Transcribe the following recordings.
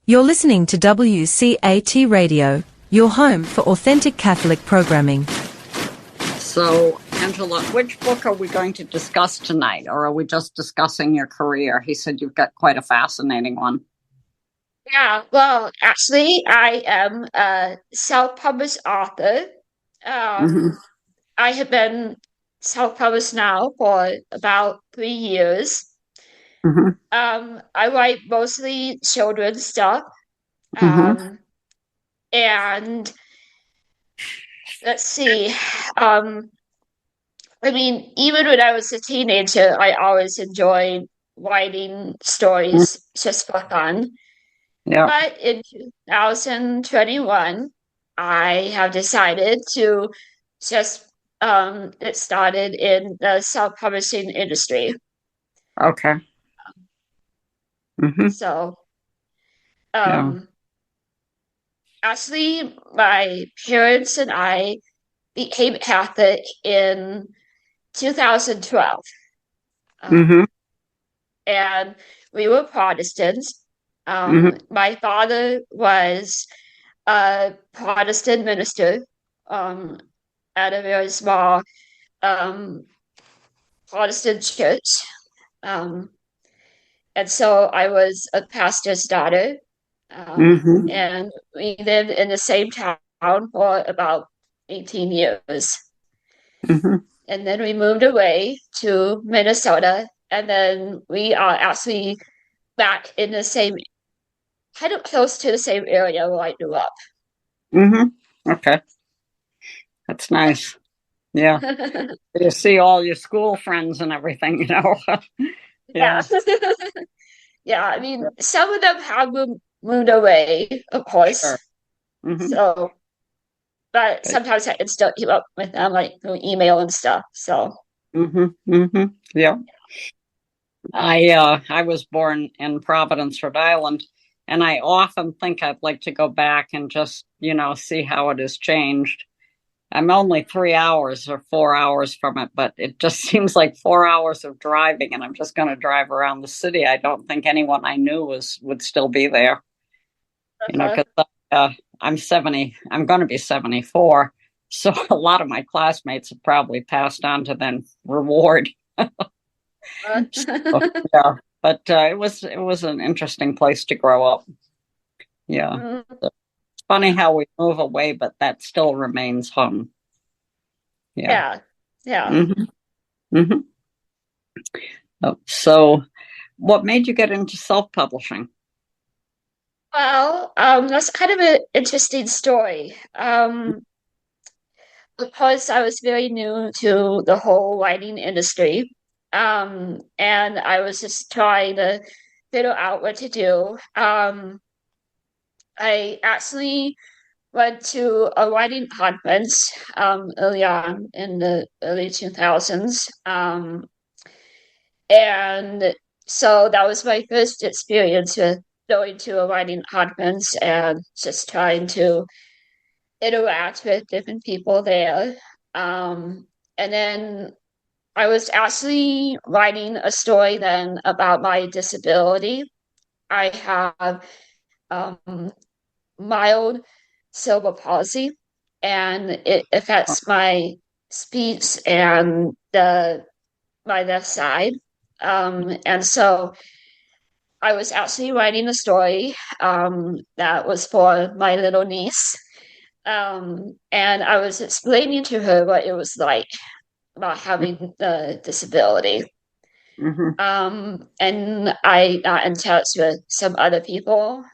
You're listening to WCAT Radio, your home for authentic Catholic programming. So, Angela, which book are we going to discuss tonight, or are we just discussing your career? He said you've got quite a fascinating one. Yeah, well, actually, I am a self-published author. I have been self-published now for about 3 years. I write mostly children's stuff. And let's see. I mean, even when I was a teenager, I always enjoyed writing stories just for fun. Yeah. But in 2021, I have decided to just get started in the self-publishing industry. Okay. So, actually, my parents and I became Catholic in 2012. And we were Protestants. My father was a Protestant minister at a very small Protestant church. And so I was a pastor's daughter. And we lived in the same town for about 18 years. And then we moved away to Minnesota. And then we are actually back in the same, kind of close to the same area where I grew up. Okay. That's nice. Yeah. You see all your school friends and everything, you know. Yeah. Yeah, I mean, some of them have moved away, of course. Sure. So, but sometimes I can still keep up with them, like through email and stuff. So. Yeah. I was born in Providence, Rhode Island, and I often think I'd like to go back and just, see how it has changed. I'm only 3 hours or 4 hours from it, but it just seems like 4 hours of driving, and I'm just going to drive around the city. I don't think anyone I knew would still be there. Because I'm 70. I'm going to be 74. So a lot of my classmates have probably passed on to then Reward. So, yeah, but it was an interesting place to grow up. Yeah. So it's funny how we move away, but that still remains home. Yeah. So what made you get into self-publishing? Well, that's kind of an interesting story. Because I was very new to the whole writing industry. And I was just trying to figure out what to do. I actually went to a writing conference early on in the early 2000s. And so that was my first experience with going to a writing conference and just trying to interact with different people there. And then I was actually writing a story then about my disability. I have mild cerebral palsy, and it affects my speech and my left side. And so I was actually writing a story that was for my little niece. And I was explaining to her what it was like about having the disability. And I got in touch with some other people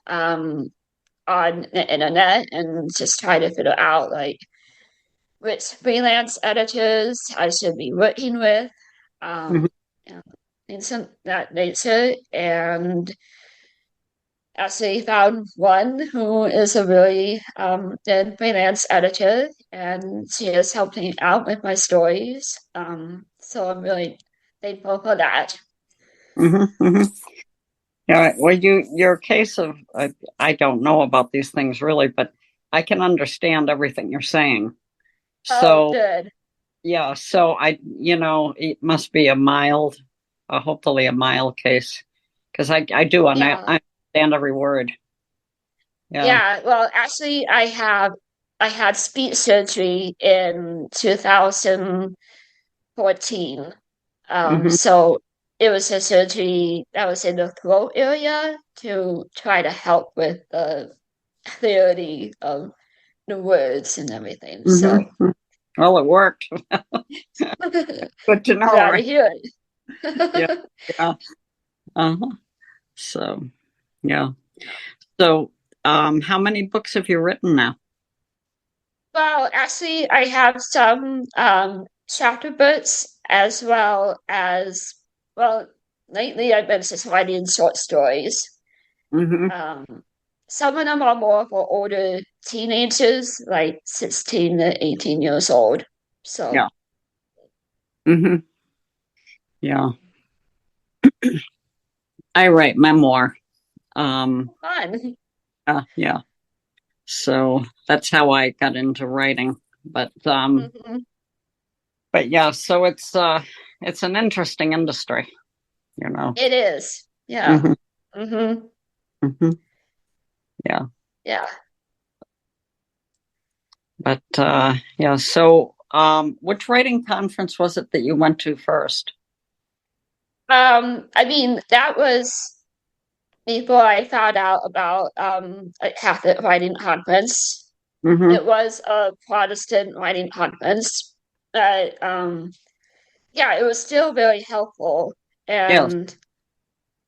on the internet and just try to figure out like which freelance editors I should be working with, things of that nature. And actually found one who is a really good freelance editor, and she has helped me out with my stories. So I'm really thankful for that. Yeah, well, your case of I don't know about these things really, but I can understand everything you're saying. So good. Yeah, so it must be hopefully a mild case, because I understand every word. Yeah, well, actually, I had speech surgery in 2014. Mm-hmm. So it was a surgery that was in the throat area to try to help with the clarity of the words and everything. So Mm-hmm. Well, it worked. Good to know, glad to right? hear Yeah. it. Yeah. Uh-huh. So, yeah. So, how many books have you written now? Well, actually, I have some chapter books as well as, well, lately I've been just writing short stories. Mm-hmm. Um, some of them are more for older teenagers, like 16 to 18 years old. Yeah. So, Mm-hmm. Yeah. I write memoir. Um, fun. yeah. So that's how I got into writing. Hmm. But yeah, so it's an interesting industry, you know. It is. Yeah. Hmm. Hmm. Hmm. Yeah. Yeah. But yeah, so which writing conference was it that you went to first? I mean, that was before I found out about a Catholic writing conference. Hmm. It was a Protestant writing conference, but yeah, it was still very helpful. Yes. And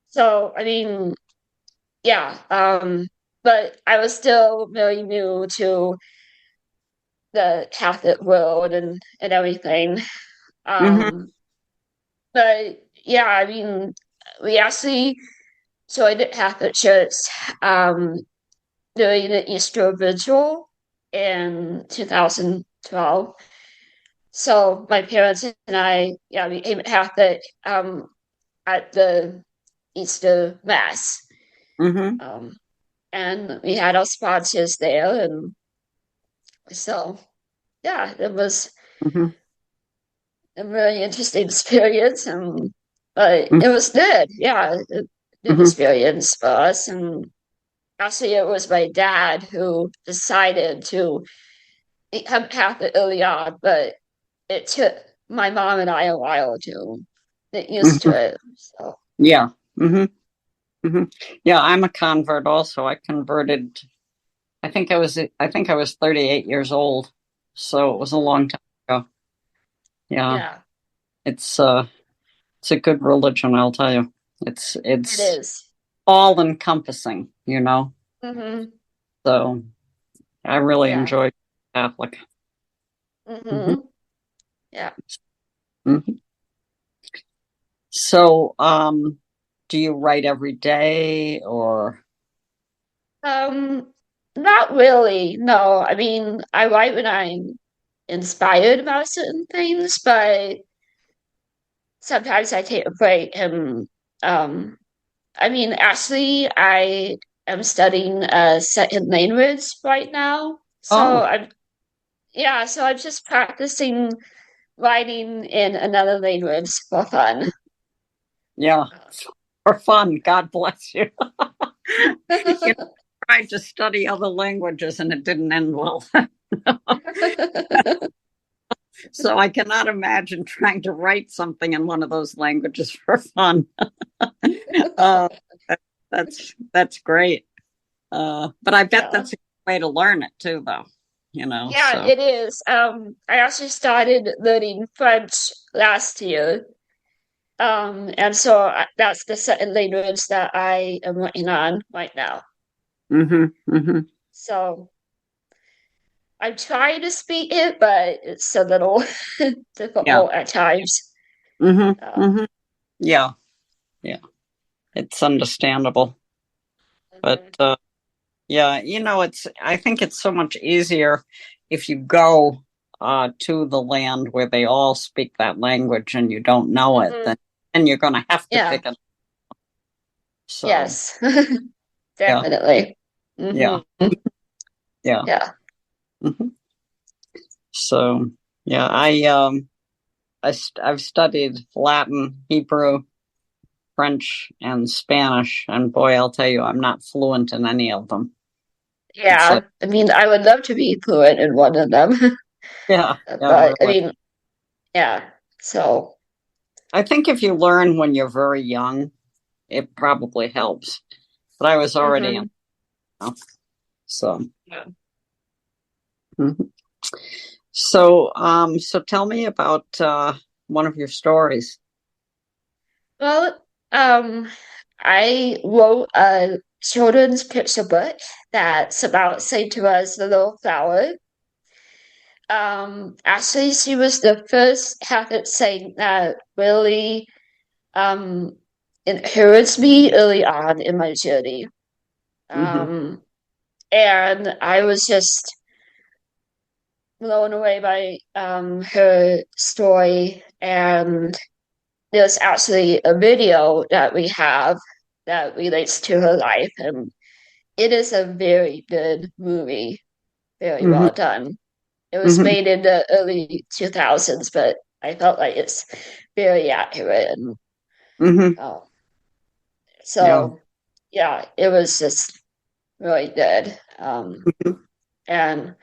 so, I mean, yeah, but I was still very new to the Catholic world and everything. Hmm. Um, but yeah, I mean, we actually joined the Catholic Church um, during the Easter Vigil in 2012. So my parents and I, yeah, became Catholic at the Easter Mass. Hmm. Um, and we had our sponsors there, and so yeah, it was Hmm. a really interesting experience, and but it was good. Yeah, a good Hmm. experience for us. And actually, it was my dad who decided to become Catholic early on, but it took my mom and I a while to get used to Hmm. it. So Yeah. Hmm. Hmm. Yeah, I'm a convert also. I converted, I think I was 38 years old. So it was a long time ago. Yeah. yeah, It's a good religion, I'll tell you. it It's is. all encompassing, you know. Mm-hmm. So I really Yeah. enjoy Catholic. Hmm. Mm-hmm. Yeah. Hmm. So, do you write every day or? Um, Not really. No, I mean, I write when I'm inspired about certain things, but sometimes I take a break and I mean, actually, I am studying a second language right now. So Oh, I'm just practicing writing in another language for fun. yeah, for fun. God bless you. You know, I tried to study other languages and it didn't end well. So I cannot imagine trying to write something in one of those languages for fun. Uh, that's great. But I bet Yeah. that's a good way to learn it too, though. You know, Yeah, so. it is. I actually started learning French last year. And so that's the second language that I am working on right now. Hmm. Hmm. So I'm trying to speak it, but it's a little Yeah. difficult at times. Hmm. Um, Hmm. Yeah. Yeah. It's understandable. But mhm. yeah, I think it's so much easier if you go to the land where they all speak that language and you don't know it, Mhm. then and you're going to have to Yeah, pick it. So, yes, yeah. definitely. Yeah. Hmm. Yeah. Yeah. Hmm. So, yeah, I've studied Latin, Hebrew, French, and Spanish, and boy, I'll tell you, I'm not fluent in any of them. It's Yeah, I mean, I would love to be fluent in one of them, yeah, but I really. mean, yeah. So, I think if you learn when you're very young, it probably helps. But I was already in, mhm. so. Yeah. Mhm. So tell me about one of your stories. Well, I wrote a children's picture book that's about Saint Therese the Little Flower. Actually, she was the first Catholic saint that really um, encouraged me early on in my journey. Hmm. Um, and I was just blown away by her story. And there's actually a video that we have that relates to her life, and it is a very good movie, very Hmm. well done. It was Hmm. made in the early 2000s, but I felt like it's very accurate. And Hmm. uh, Yeah. so, yeah, it was just really good. Mhm. And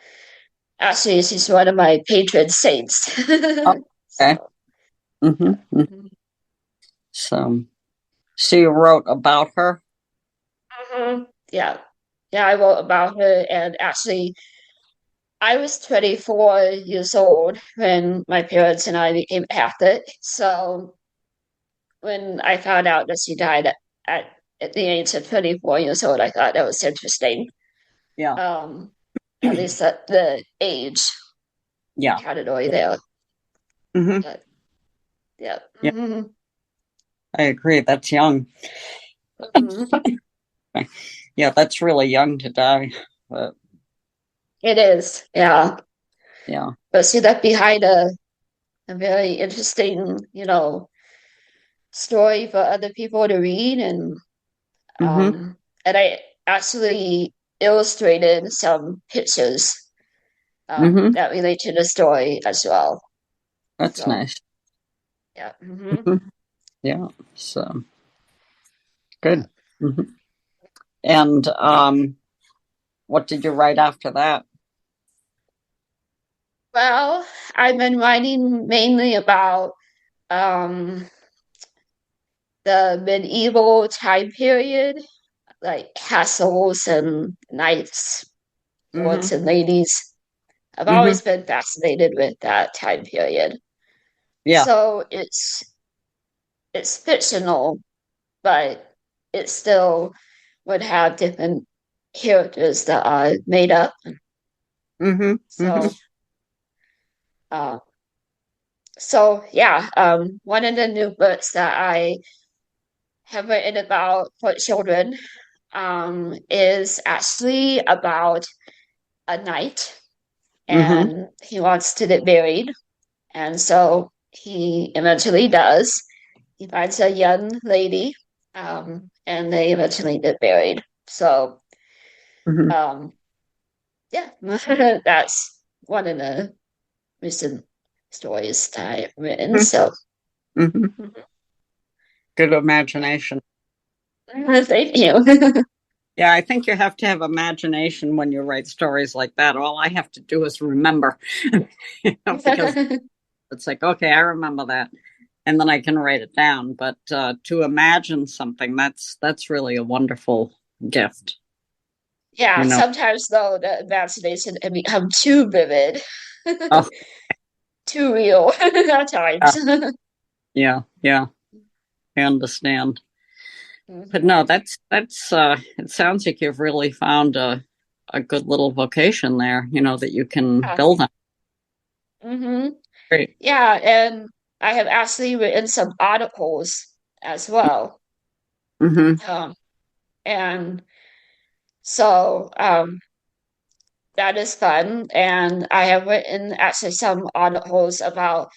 actually, she's one of my patron saints. Oh, okay. So, Hmm. yeah. So you wrote about her? Mhm. Yeah. Yeah, I wrote about her. And actually, I was 24 years old when my parents and I became Catholic. So when I found out that she died at the age of 24 years old, I thought that was interesting. Yeah. Um, at least at the age Yeah. category there. Hmm. But yeah. Yeah. I agree. That's young. Mhm. Yeah, that's really young to die. But It is. Yeah. yeah. But she left behind a very interesting, story for other people to read. Hmm. And I actually illustrated some pictures Hmm. that relate to the story as well. That's So nice. yeah. Hmm. Yeah. So Yeah. good. Hmm. And what did you write after that? Well, I've been writing mainly about um, the medieval time period, like castles and knights, lords Hmm. and ladies. I've Hmm. always been fascinated with that time period. Yeah. So it's fictional, but it still would have different characters that are made up. Hmm. Hmm. So uh, so yeah, one of the new books that I have written about for children is actually about a knight, Hmm. and he wants to get married. And so he eventually does. He finds a young lady, and they eventually get married. So, Hmm. um, yeah, that's one of the recent stories that I've written. So, Hmm. Good imagination. thank you. Yeah, I think you have to have imagination when you write stories like that. All I have to do is remember, because it's like, okay, I remember that, and then I can write it down. But to imagine something, that's really a wonderful gift, Yeah, you know. sometimes though the imagination can become too vivid, Oh, too real at times. yeah, yeah, I understand. But Mhm. no, that's it sounds like you've really found a good little vocation there, that you can Yeah. build on. Hmm. Great. Yeah, and I have actually written some articles as well. Mm-hmm. Um, and so that is fun. And I have written actually some articles about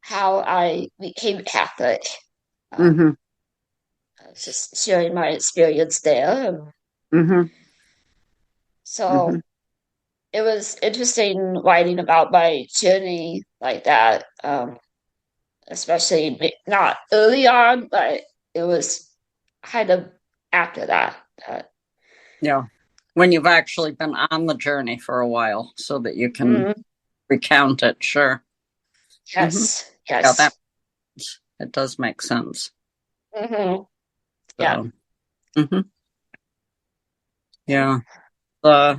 how I became Catholic. Um, Mm-hmm. just sharing my experience there. Mm-hmm. Mm-hmm. So it was interesting writing about my journey like that, especially not early on, but it was kind of after that. Yeah. When you've actually been on the journey for a while, so that you can recount it. Sure. Yes. Yeah, Yes. it does make sense. Yeah. So, yeah. Uh,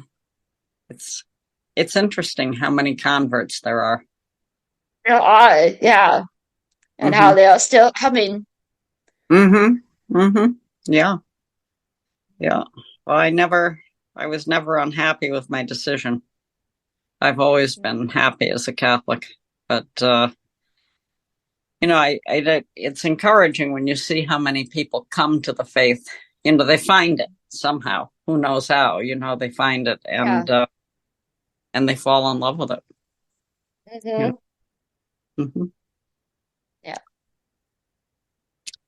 it's interesting how many converts there are. There are, yeah. And how they are still coming. Yeah. Yeah. Well, I was never unhappy with my decision. I've always been happy as a Catholic, but it's encouraging when you see how many people come to the faith. They find it somehow. Who knows how? They find it, and Yeah. and they fall in love with it. Mm-hmm. Yeah.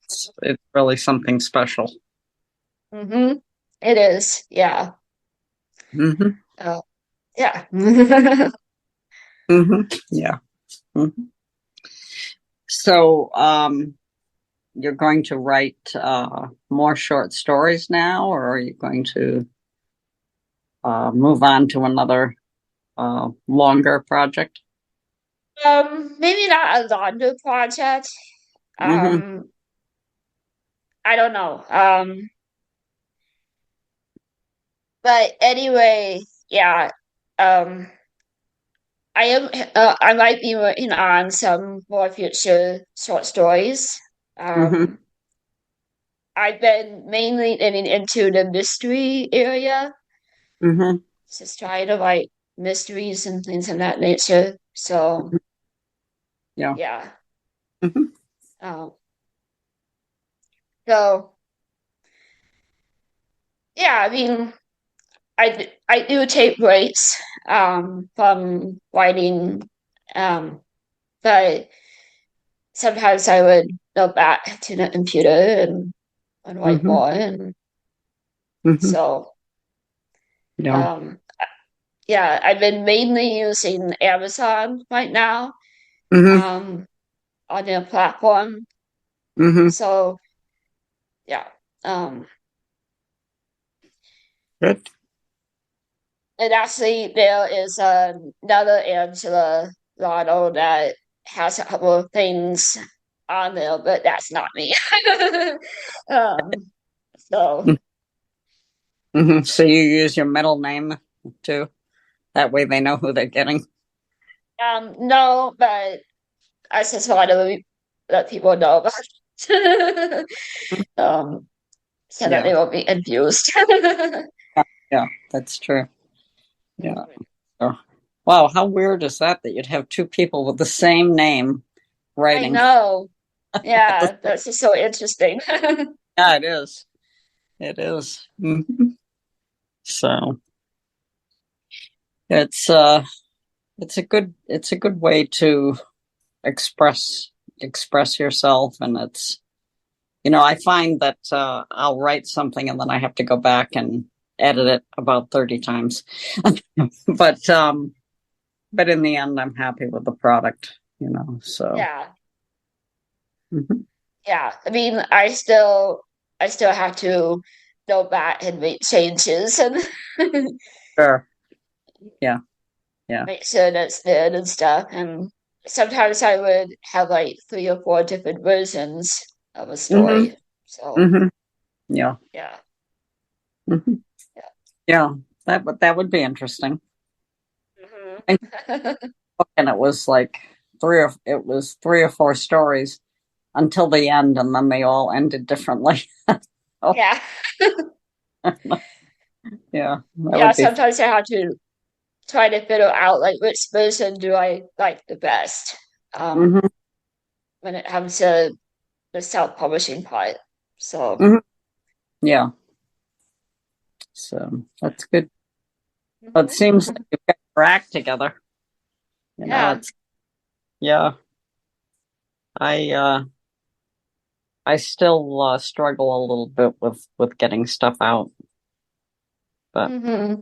It's really something special. It is. Yeah. Oh, yeah. Yeah. So, you're going to write more short stories now, or are you going to move on to another longer project? Maybe not a longer project. I don't know. But anyway, yeah. Um, I might be working on some more future short stories. Um, I've been mainly getting into the mystery area, just trying to write mysteries and things of that nature. So, Yeah. yeah. Um, so, yeah, I mean, I do take breaks from writing, but sometimes I would go back to the computer and write more, and so Yeah. yeah, I've been mainly using Amazon right now on their platform. So yeah, um, Good. and actually there is another Angela Lano that has a couple of things on there, but that's not me. So So you use your middle name too. That way they know who they're getting. no, but I just want to let people know about it. So that Yeah. they won't be confused. Yeah, that's true. Yeah. Oh. Wow, how weird is that you'd have two people with the same name I writing? know. Yeah, that's just so interesting. Yeah, it is. It is. So it's it's a good way to express express yourself, and I find that I'll write something and then I have to go back and edit it about 30 times. but but in the end I'm happy with the product. So Yeah. mhm. Yeah. I mean, I still have to go back and make changes and Sure. Yeah. Yeah. make sure that's good and stuff. And sometimes I would have like 3 or 4 different versions of a hmm story. So hmm Yeah. yeah. hmm Yeah. Yeah. That would be interesting. And it was like it was 3 or 4 stories until the end, and then they all ended differently. Oh, Yeah. yeah, that Yeah, would be. sometimes I have to try to figure out like which version do I like the best hmm when it comes to the self-publishing part. So hmm Yeah, so that's good. But it seems like you've got your act together. yeah. It's yeah. I I still struggle a little bit with getting stuff out, but of hmm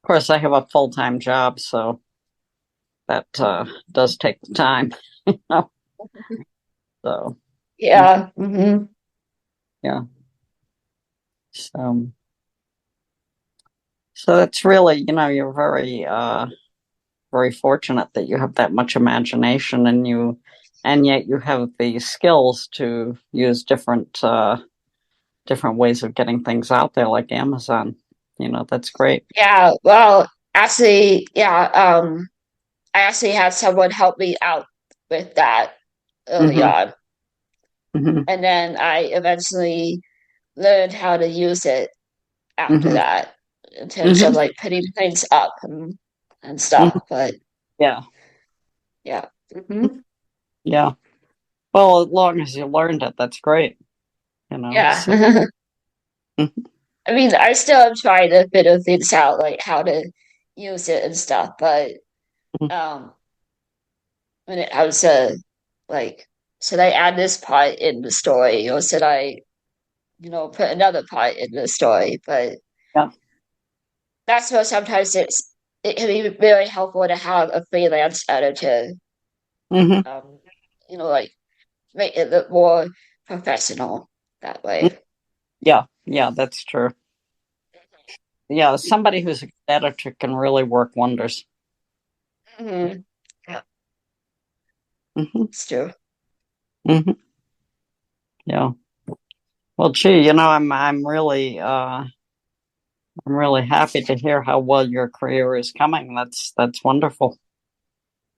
course I have a full-time job, so that does take the time. you know? So Yeah. yeah. So So it's really, you're very fortunate that you have that much imagination and yet you have the skills to use different ways of getting things out there like Amazon. That's great. Yeah, well, actually, yeah, I actually had someone help me out with that early Hmm. on. Hmm. And then I eventually learned how to use it after Hmm. that in terms of Hmm. like putting things up and Hmm. stuff. But Yeah. yeah. Hmm. Yeah. Well, as long as you learned it, that's great. Yeah. So. Mhm. I mean, I still am trying to figure things out, like how to use it and stuff. But um, when it comes to like, should I add this part in the story, or should I, put another part in the story? But Yeah. that's where sometimes it can be very helpful to have a freelance editor, Hmm. um, like make it look more professional that way. Yeah. Yeah. That's true. Yeah. Somebody who's a good editor can really work wonders. Hmm. Yeah, Hmm. it's true. Hmm. Yeah. Well, gee, I'm really happy to hear how well your career is coming. That's wonderful.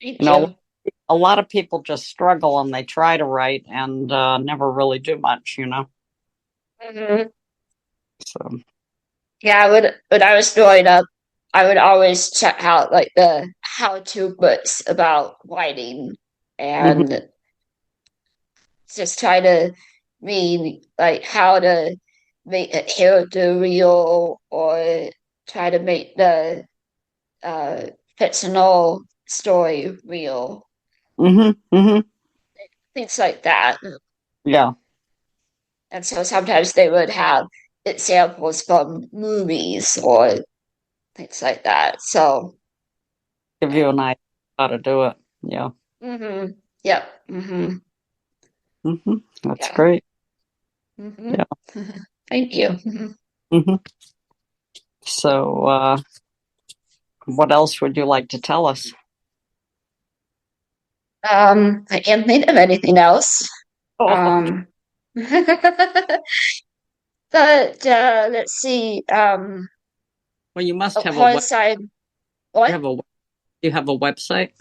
Thank You know, you. a lot of people just struggle and they try to write and never really do much. Hmm. So. Yeah, when I was growing up, I would always check out like the how-to books about writing Hmm. and just try to read like how to make a character real or try to make the uh, fictional story real, Hmm. Hmm. things like that. Yeah. And so sometimes they would have examples from movies or things like that. So, Give yeah. you an idea how to do it. Yeah. Mm-hmm. Yep. Mm-hmm. Hmm. That's Yeah. great. Mm-hmm. Yeah. Thank you. Mhm. Hmm. So, what else would you like to tell us? I can't think of anything else. Oh, Um, but let's see. well, you must Of have a web. course, I You what? have a you have a website.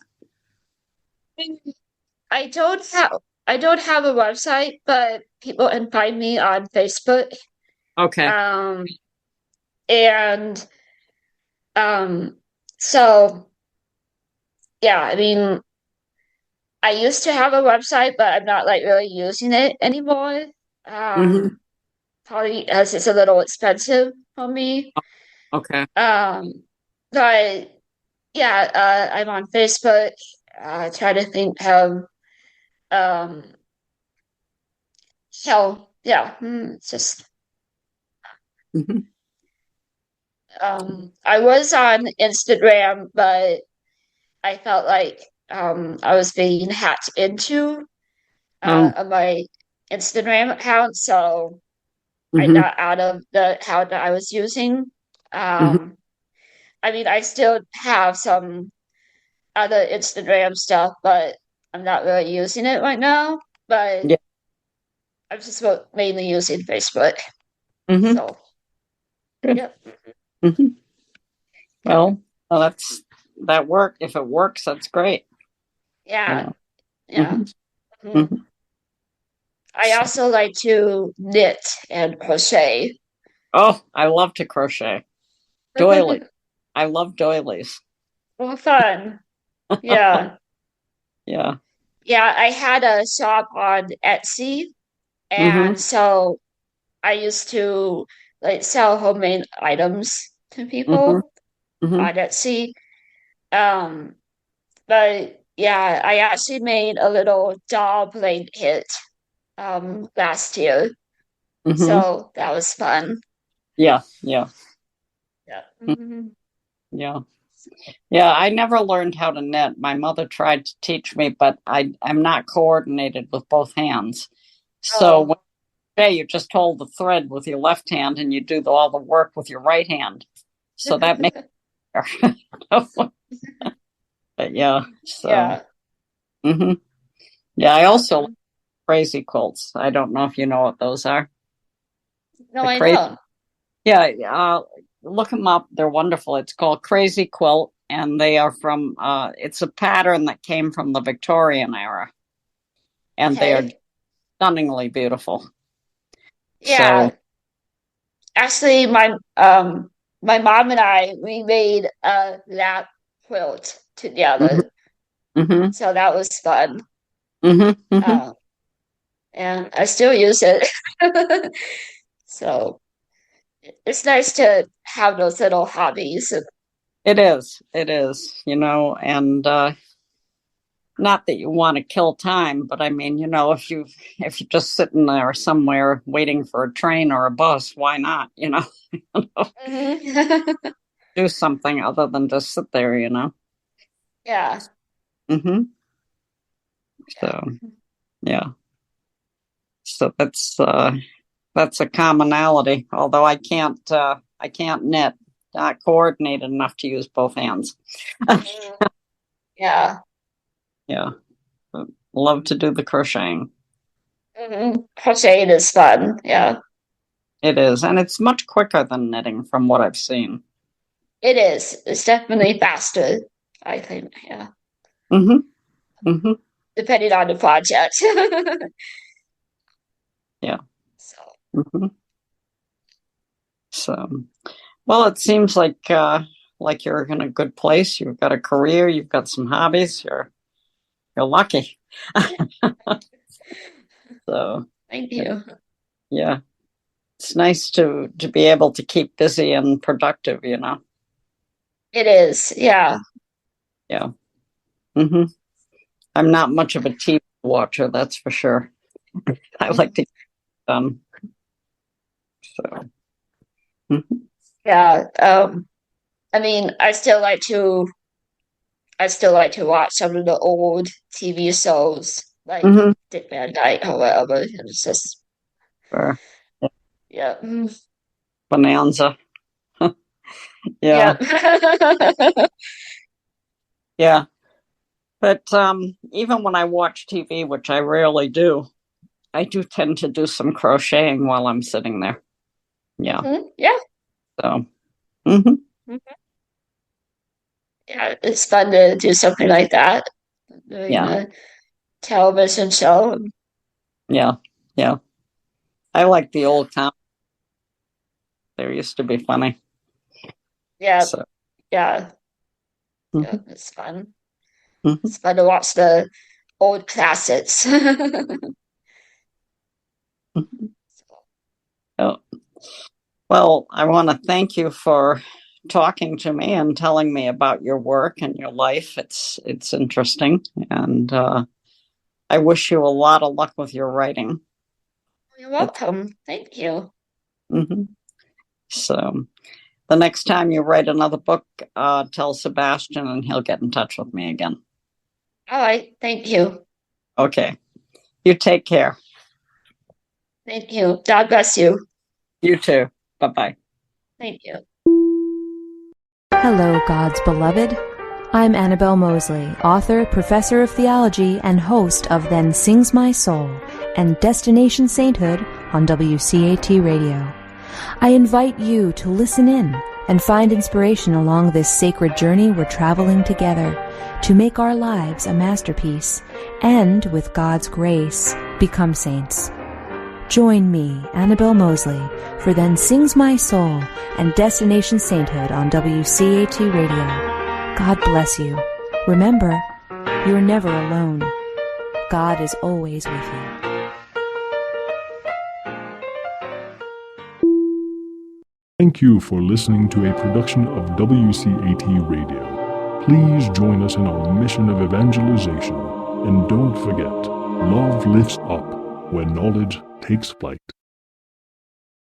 I don't have I don't have a website, but people can find me on Facebook. Okay. Um, and um, so yeah, I mean, I used to have a website, but I'm not like really using it anymore. Hmm. Um, Probably because it's a little expensive for me. Okay. Um, but yeah, I'm on Facebook. Try to think um, yeah, it's just Hmm. I was on Instagram, but I felt like I was being hacked into Oh. on my Instagram account, so I Hmm. got out of the account that I was using. Hmm. Um, I mean, I still have some other Instagram stuff, but I'm not really using it right now. But Yeah. I'm just mainly using Facebook. Hmm. So, Good. yep. Hmm. Well, that work. If it works, that's great. You Yeah, know. yeah. Hmm. Mhm. Hmm. I also like to knit and crochet. Oh, I love to crochet. Doily. I love doilies. Well, fun. Yeah. Yeah. Yeah, I had a shop on Etsy, Hmm. and so I used to like sell homemade items to Hmm. people Hmm. on Etsy. Um, but yeah, I actually made a little doll blanket last year. Hmm. So that was fun. Yeah. Yeah. Yeah. Mm. Mhm. Yeah. Yeah. I never learned how to knit. My mother tried to teach me, but I'm not coordinated with both hands. So when Oh, you say you just hold the thread with your left hand and you do all the work with your right hand. So that makes it better. But yeah, so. Yeah. Mm-hmm. Yeah, I also like crazy quilts. I don't know if you know what those are. No, I know. Yeah, look them up. They're wonderful. It's called Crazy Quilt, and they are from, it's a pattern that came from the Victorian era, and they are stunningly beautiful. Yeah. So, actually, my mom and I, we made a lap quilt together. mm-hmm, So that was fun. mm-hmm, mm-hmm. And I still use it. So it's nice to have those little hobbies. It is, and not that you want to kill time, but I mean, if you're just sitting there somewhere waiting for a train or a bus, why not? Mm-hmm. Do something other than just sit there. Yeah. Mm-hmm. So yeah, so that's a commonality. Although I can't knit, not coordinated enough to use both hands. Yeah. Yeah, but love to do the crocheting. Mm-hmm. Crocheting is fun. Yeah. It is, and it's much quicker than knitting from what I've seen. It is. It's definitely faster, I think. Yeah. Mm-hmm. Mm-hmm. Depending on the project. Yeah. So. Mm-hmm. So, well, it seems like you're in a good place. You've got a career. You've got some hobbies. You're lucky. So, Thank you. yeah, it's nice to be able to keep busy and productive. It is. Yeah. Yeah. Mm-hmm. I'm not much of a TV watcher, that's for sure. I like to get it done. So. Mm-hmm. Yeah. I mean, I still like to watch some of the old TV shows like Mm-hmm. Dick Van Dyke or whatever. It's just Sure. yeah. Bonanza. Yeah. Yeah. Yeah. But even when I watch TV, which I rarely do, I do tend to do some crocheting while I'm sitting there. Yeah. Mm-hmm. Yeah. So. Mm-hmm. Mm-hmm. Yeah, it's fun to do something like that during Yeah. a television show. Yeah. Yeah. I like the old comedy. They used to be funny. Yeah. So. Yeah. Mm-hmm. Yeah, it's fun. Mm-hmm. It's fun to watch the old classics. Mm-hmm. Oh. Well, I want to thank you for talking to me and telling me about your work and your life. It's interesting, and I wish you a lot of luck with your writing. You're welcome. Thank you. Mm-hmm. So the next time you write another book, tell Sebastian and he'll get in touch with me again. All right. Thank you. Okay. You take care. Thank you. God bless you. You too. Bye-bye. Thank you. Hello, God's beloved. I'm Annabelle Mosley, author, professor of theology, and host of Then Sings My Soul and Destination Sainthood on WCAT Radio. I invite you to listen in and find inspiration along this sacred journey we're traveling together to make our lives a masterpiece and, with God's grace, become saints. Join me, Annabelle Mosley, for Then Sings My Soul and Destination Sainthood on WCAT Radio. God bless you. Remember, you're never alone. God is always with you. Thank you for listening to a production of WCAT Radio. Please join us in our mission of evangelization. And don't forget, love lifts up when knowledge takes flight.